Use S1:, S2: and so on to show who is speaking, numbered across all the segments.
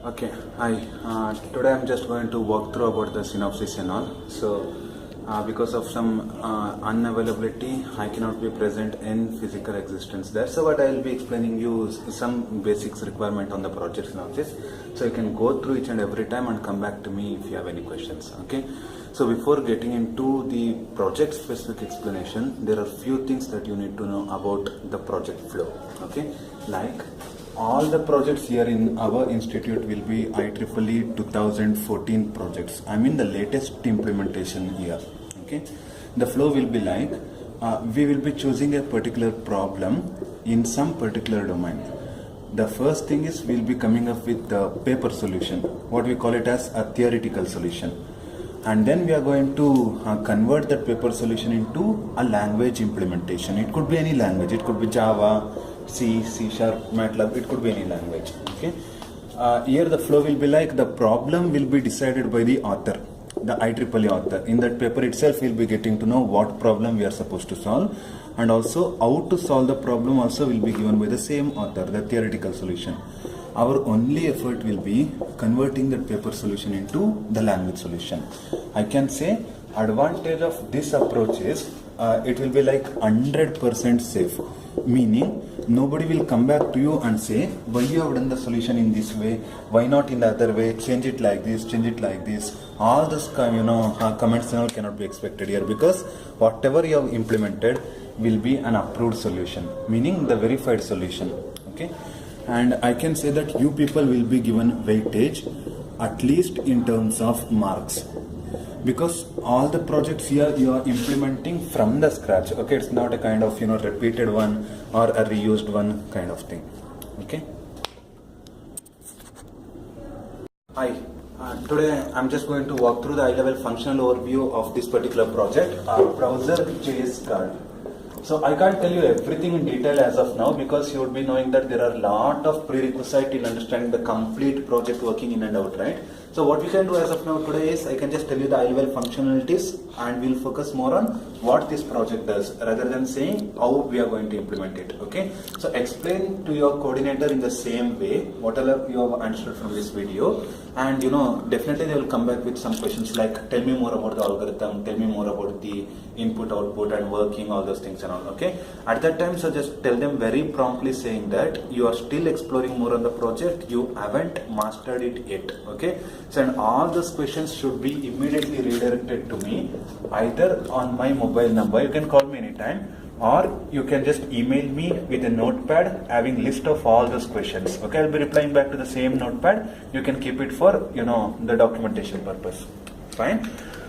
S1: Okay, hi. Today I'm just going to walk through about the synopsis and all. So, because of some unavailability, I cannot be present in physical existence there. So, what I will be explaining you is some basics requirement on the project synopsis. So, you can go through each and every time and come back to me if you have any questions. Okay. So, before getting into the project specific explanation, there are few things that you need to know about the project flow. Okay, like all the projects here in our institute will be IEEE 2014 projects. I mean the latest implementation here. Okay, the flow will be like we will be choosing a particular problem in some particular domain. The first thing is we'll be coming up with the paper solution, what we call it as a theoretical solution, and then we are going to convert that paper solution into a language implementation. It could be any language, it could be Java, C, C#, MATLAB, it could be any language. Okay. Here the flow will be like the problem will be decided by the author, the IEEE author. In that paper itself, we'll be getting to know what problem we are supposed to solve, and also how to solve the problem also will be given by the same author, the theoretical solution. Our only effort will be converting that paper solution into the language solution. I can say advantage of this approach is it will be like 100% safe, meaning nobody will come back to you and say why you have done the solution in this way, why not in the other way, change it like this, change it like this. All this comments and all cannot be expected here, because whatever you have implemented will be an approved solution, meaning the verified solution. Okay, and I can say that you people will be given weightage at least in terms of marks, because all the projects here you are implementing from the scratch. Okay, it's not a kind of repeated one or a reused one kind of thing. Okay. Hi. Today I'm just going to walk through the high-level functional overview of this particular project, browser JS card. So I can't tell you everything in detail as of now, because you would be knowing that there are a lot of prerequisites in understanding the complete project working in and out, right? So what we can do as of now today is I can just tell you the high-level functionalities, and we'll focus more on what this project does rather than saying how we are going to implement it. Okay, so explain to your coordinator in the same way whatever you have understood from this video, and definitely they will come back with some questions like tell me more about the algorithm, tell me more about the input output and working, all those things and all. Okay, at that time, so just tell them very promptly saying that you are still exploring more on the project, you haven't mastered it yet. Okay, so and all those questions should be immediately redirected to me, either on my mobile number, you can call me anytime, or you can just email me with a notepad having list of all those questions. Okay, I'll be replying back to the same notepad. You can keep it for the documentation purpose. Fine.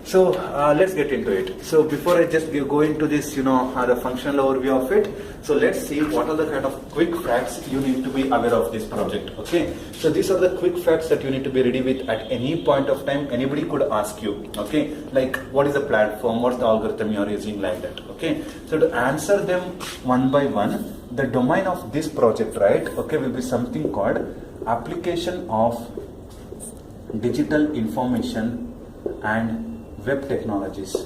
S1: So let's get into it. So before I just go into this, the functional overview of it, so let's see what are the kind of quick facts you need to be aware of this project. Okay, so these are the quick facts that you need to be ready with at any point of time. Anybody could ask you, okay, like what is the platform, what's the algorithm you are using, like that. Okay, so to answer them one by one, the domain of this project, right, okay, will be something called application of digital information and web technologies.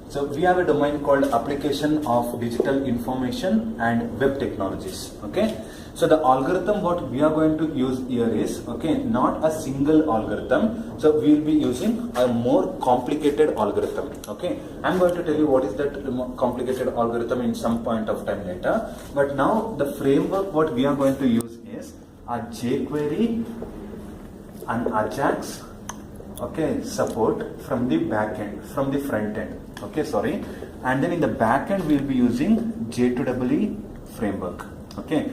S1: So we have a domain called application of digital information and web technologies. Okay, so the algorithm what we are going to use here is, okay, not a single algorithm. So we will be using a more complicated algorithm. Okay, I'm going to tell you what is that complicated algorithm in some point of time later, but now the framework what we are going to use is a jQuery and Ajax, okay, support from the back end, from the front end. Okay, sorry, and then in the back end we will be using J2EE framework. Okay,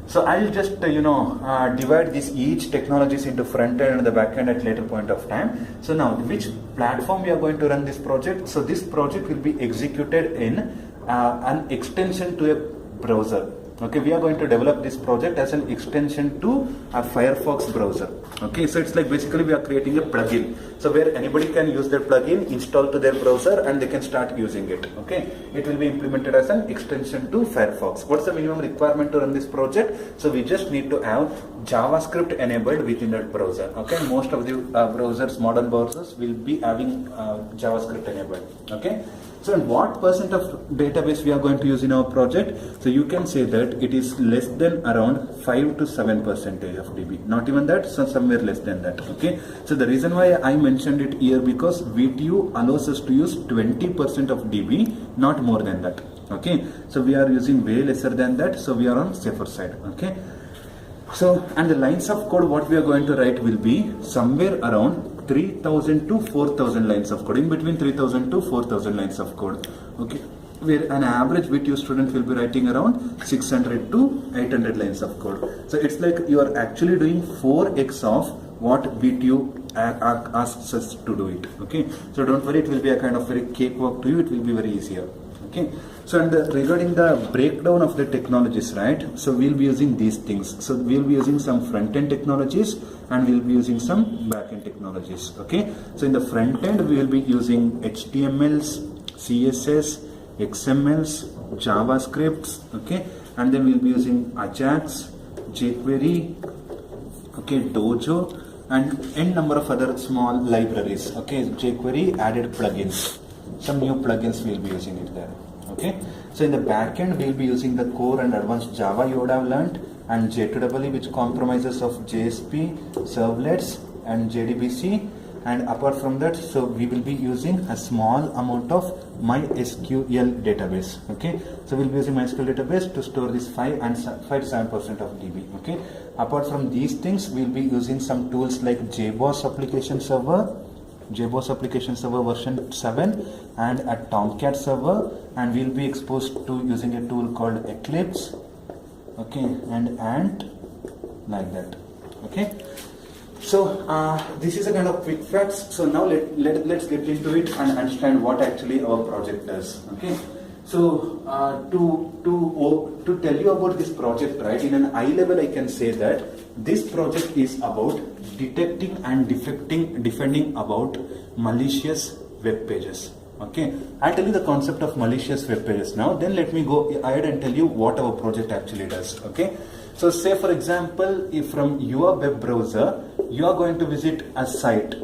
S1: so I'll just divide these each technologies into front end and the back end at later point of time. So now which platform we are going to run this project? So this project will be executed in an extension to a browser. Okay, we are going to develop this project as an extension to a Firefox browser. Okay, so it's like basically we are creating a plugin, so where anybody can use that plugin, install to their browser, and they can start using it. Okay, it will be implemented as an extension to Firefox. What's the minimum requirement to run this project? So we just need to have JavaScript enabled within that browser. Okay, most of the browsers, modern browsers will be having JavaScript enabled. Okay, So and what percent of database we are going to use in our project? So you can say that it is less than around 5 to 7 percentage of DB. Not even that, so somewhere less than that. Okay. So the reason why I mentioned it here, because VTU allows us to use 20% of DB, not more than that. Okay. So we are using way lesser than that. So we are on safer side. Okay. So and the lines of code what we are going to write will be somewhere around 3000 to 4000 lines of code, in between 3000 to 4000 lines of code. Okay, where an average VTU student will be writing around 600 to 800 lines of code. So it's like you are actually doing 4x of what VTU asks us to do it. Okay, so don't worry, it will be a kind of very cakewalk to you, it will be very easier. Okay, so and regarding the breakdown of the technologies, right? So we'll be using these things. So we'll be using some front-end technologies and we'll be using some back-end technologies. Okay, so in the front end we will be using HTMLs, CSS, XMLs, JavaScripts. Okay, and then we'll be using Ajax, jQuery, okay, Dojo, and n number of other small libraries. Okay, jQuery added plugins. Some new plugins we'll be using it there. Okay, so in the backend we'll be using the core and advanced Java you would have learned, and J2EE, which compromises of JSP, servlets, and JDBC. And apart from that, so we will be using a small amount of MySQL database. Okay, so we'll be using MySQL database to store this 5 to 7% of DB. Okay, apart from these things, we'll be using some tools like JBoss application server version 7 and a Tomcat server, and we'll be exposed to using a tool called Eclipse, okay, and Ant, like that. Okay, so this is a kind of quick facts. So now let's get into it and understand what actually our project does. Okay, so to tell you about this project, right, in an eye level I can say that this project is about detecting and defending about malicious web pages. Okay, I'll tell you the concept of malicious web pages now, then let me go ahead and tell you what our project actually does. Okay, so say for example, if from your web browser you are going to visit a site,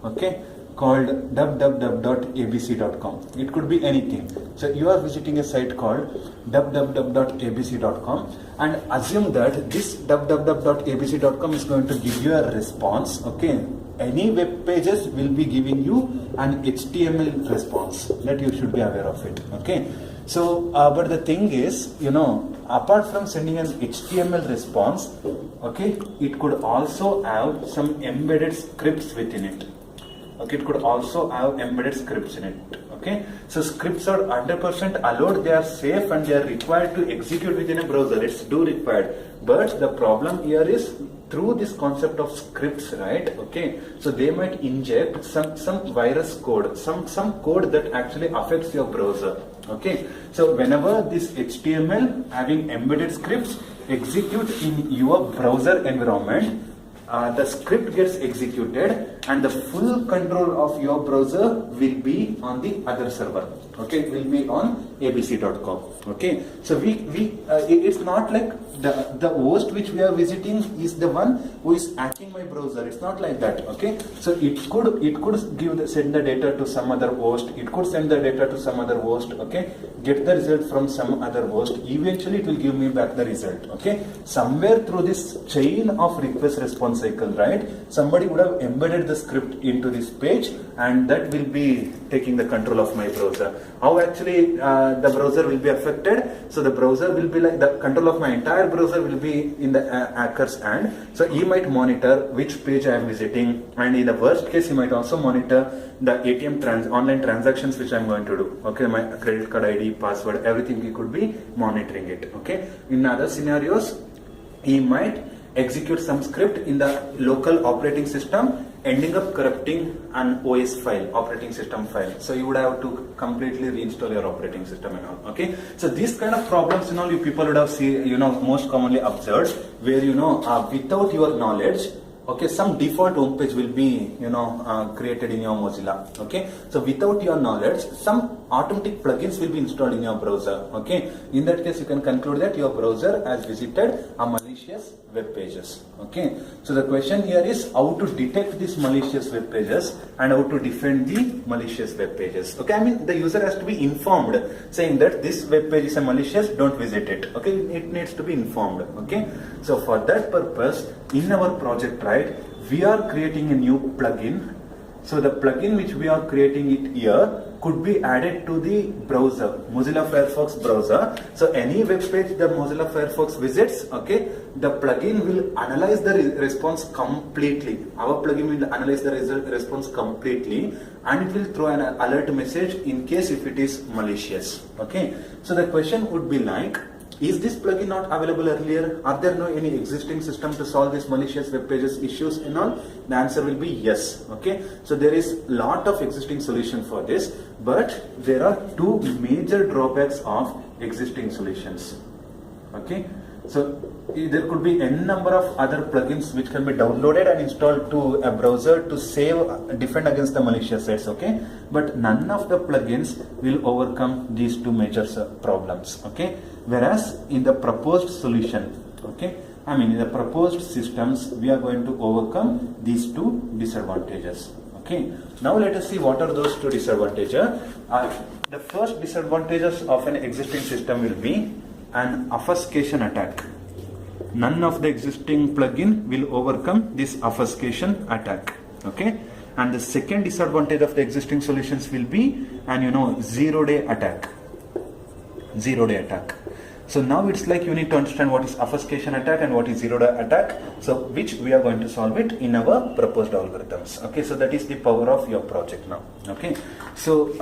S1: okay, called www.abc.com. It could be anything. So you are visiting a site called www.abc.com and assume that this www.abc.com is going to give you a response. Okay, any web pages will be giving you an HTML response, that you should be aware of it. Okay, so but the thing is, you know, apart from sending an HTML response, okay, it could also have some embedded scripts within it. Okay, it could also have embedded scripts in it. Okay, so scripts are 100% allowed, they are safe, and they are required to execute within a browser. It's required. But the problem here is through this concept of scripts, right? Okay, so they might inject some virus code, some code that actually affects your browser. Okay, so whenever this HTML having embedded scripts execute in your browser environment, the script gets executed and the full control of your browser will be on the other server. Okay, it will be on abc.com. Okay, so it's not like the host which we are visiting is the one who is hacking my browser. It's not like that. Okay, so it could send the data to some other host. It could send the data to some other host. Okay, get the result from some other host. Eventually, it will give me back the result. Okay, somewhere through this chain of request response cycle, right? Somebody would have embedded the script into this page, and that will be taking the control of my browser. How actually the browser will be affected? So the browser will be like, the control of my entire browser will be in the hacker's hand. So he might monitor which page I am visiting, and in the worst case, he might also monitor the ATM online transactions which I am going to do. Okay, my credit card ID, password, everything he could be monitoring it. Okay, in other scenarios, he might execute some script in the local operating system, ending up corrupting an OS file, operating system file. So you would have to completely reinstall your operating system and all. Okay, so these kind of problems, you know, you people would have most commonly observed, where without your knowledge, okay, some default home page will be created in your Mozilla. Okay, so without your knowledge, some automatic plugins will be installed in your browser. Okay, in that case you can conclude that your browser has visited a malicious web pages. Okay, so the question here is how to detect these malicious web pages and how to defend the malicious web pages. Okay, I mean the user has to be informed saying that this web page is a malicious, don't visit it. Okay, it needs to be informed. Okay, so for that purpose in our project, right, we are creating a new plugin. So the plugin which we are creating it here could be added to the browser, Mozilla Firefox browser. So any web page the Mozilla Firefox visits, okay, the plugin will analyze the response completely. Our plugin will analyze the response completely, and it will throw an alert message in case if it is malicious. Okay, so the question would be like, is this plugin not available earlier? Are there no any existing system to solve these malicious web pages issues and all? The answer will be yes. Okay, so there is lot of existing solution for this, but there are two major drawbacks of existing solutions. Okay, so there could be n number of other plugins which can be downloaded and installed to a browser to defend against the malicious sites. Okay, but none of the plugins will overcome these two major problems. Okay, whereas in the proposed solution, okay, I mean in the proposed systems, we are going to overcome these two disadvantages. Okay, now let us see what are those two disadvantages. The first disadvantages of an existing system will be an obfuscation attack. None of the existing plugin will overcome this obfuscation attack. Okay, and the second disadvantage of the existing solutions will be an zero-day attack. Zero-day attack. So now it's like you need to understand what is obfuscation attack and what is zero-day attack. So which we are going to solve it in our proposed algorithms. Okay, so that is the power of your project now. Okay, so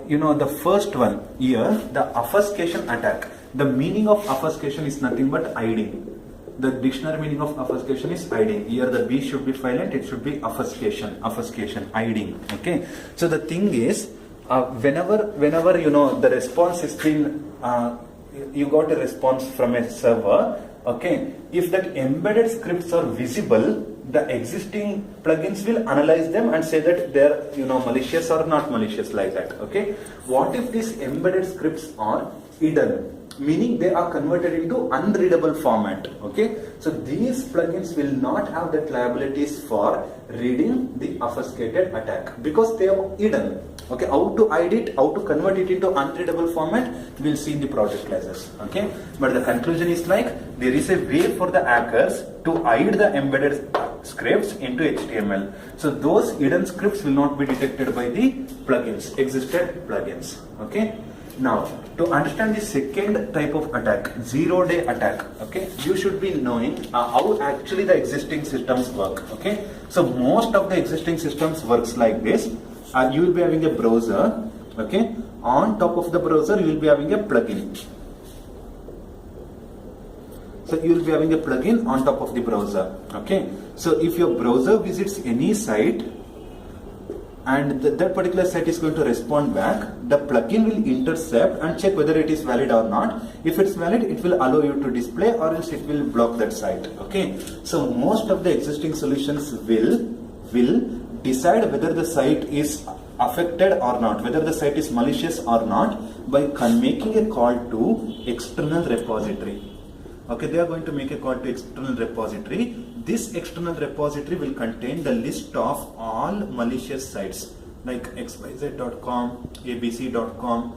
S1: the first one here, the obfuscation attack. The meaning of obfuscation is nothing but hiding. The dictionary meaning of obfuscation is hiding. Here the B should be silent, it should be obfuscation, hiding. Okay, so the thing is, whenever the response is been, you got a response from a server. Okay, if that embedded scripts are visible, the existing plugins will analyze them and say that they're malicious or not malicious, like that. Okay, what if these embedded scripts are hidden? Meaning they are converted into unreadable format. Okay, so these plugins will not have that liabilities for reading the obfuscated attack because they are hidden. Okay, how to hide it, how to convert it into unreadable format, we'll see in the project classes. Okay, but the conclusion is like there is a way for the hackers to hide the embedded scripts into HTML. So those hidden scripts will not be detected by the plugins, existed plugins. Okay. Now, to understand the second type of attack, zero-day attack, okay, you should be knowing how actually the existing systems work. Okay, so most of the existing systems works like this. You will be having a browser. Okay, on top of the browser you will be having a plugin. So you will be having a plugin on top of the browser. Okay, so if your browser visits any site, and that particular site is going to respond back, the plugin will intercept and check whether it is valid or not. If it's valid, it will allow you to display, or else it will block that site. Okay, so most of the existing solutions will decide whether the site is affected or not, whether the site is malicious or not, by making a call to external repository. Okay, they are going to make a call to external repository. This external repository will contain the list of all malicious sites like xyz.com, abc.com,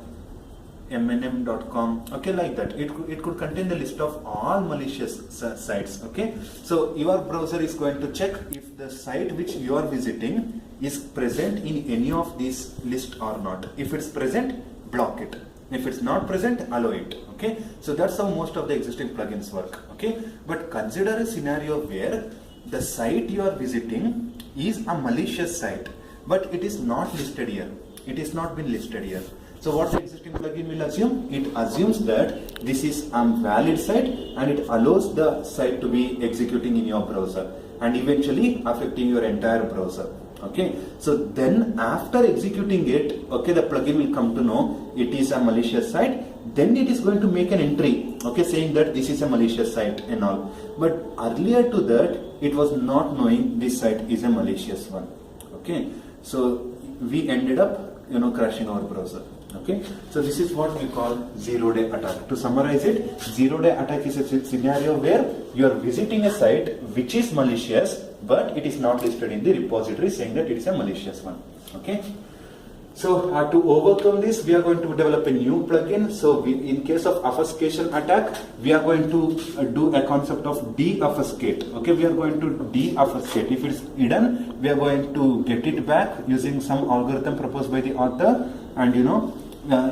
S1: mnm.com. Okay, like that. It could contain the list of all malicious sites. Okay, so your browser is going to check if the site which you are visiting is present in any of these lists or not. If it's present, block it. If it's not present, allow it. Okay, so that's how most of the existing plugins work. Okay, but consider a scenario where the site you are visiting is a malicious site, but it is not listed here. It is not been listed here. So what the existing plugin will assume? It assumes that this is a valid site and it allows the site to be executing in your browser and eventually affecting your entire browser. Okay, so then after executing it, okay, the plugin will come to know it is a malicious site. Then it is going to make an entry, okay, saying that this is a malicious site and all. But earlier to that, it was not knowing this site is a malicious one. Okay, so we ended up, crashing our browser. Okay, so this is what we call zero-day attack. To summarize it, zero-day attack is a scenario where you are visiting a site which is malicious, but it is not listed in the repository saying that it is a malicious one. Okay. So to overcome this, we are going to develop a new plugin. So in case of obfuscation attack, we are going to do a concept of de-obfuscate. Okay, we are going to de-obfuscate. If it's hidden, we are going to get it back using some algorithm proposed by the author. And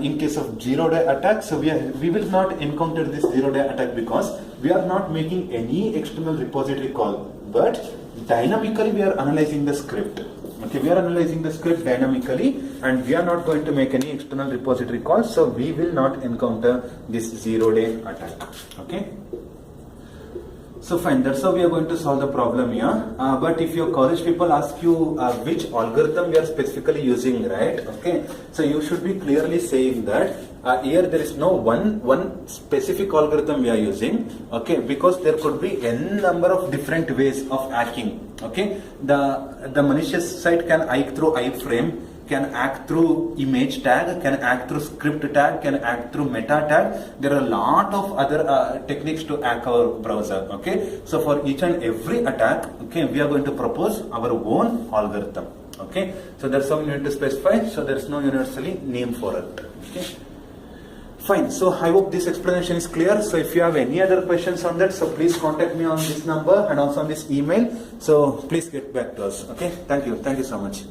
S1: in case of zero-day attack, so we will not encounter this zero-day attack because we are not making any external repository call, but dynamically we are analyzing the script. Okay, we are analyzing the script dynamically and we are not going to make any external repository calls, so we will not encounter this zero-day attack. Okay. So fine, that's how we are going to solve the problem here. But if your college people ask you which algorithm we are specifically using, right? Okay, so you should be clearly saying that here there is no one specific algorithm we are using. Okay, because there could be n number of different ways of hacking. Okay, the malicious site can hack through iframe, can act through image tag, can act through script tag, can act through meta tag. There are a lot of other techniques to hack our browser. Okay, so for each and every attack, okay, we are going to propose our own algorithm. Okay, so that's how we need to specify. So there is no universally name for it. Okay. Fine, so I hope this explanation is clear. So if you have any other questions on that, so please contact me on this number and also on this email. So please get back to us. Okay, thank you so much.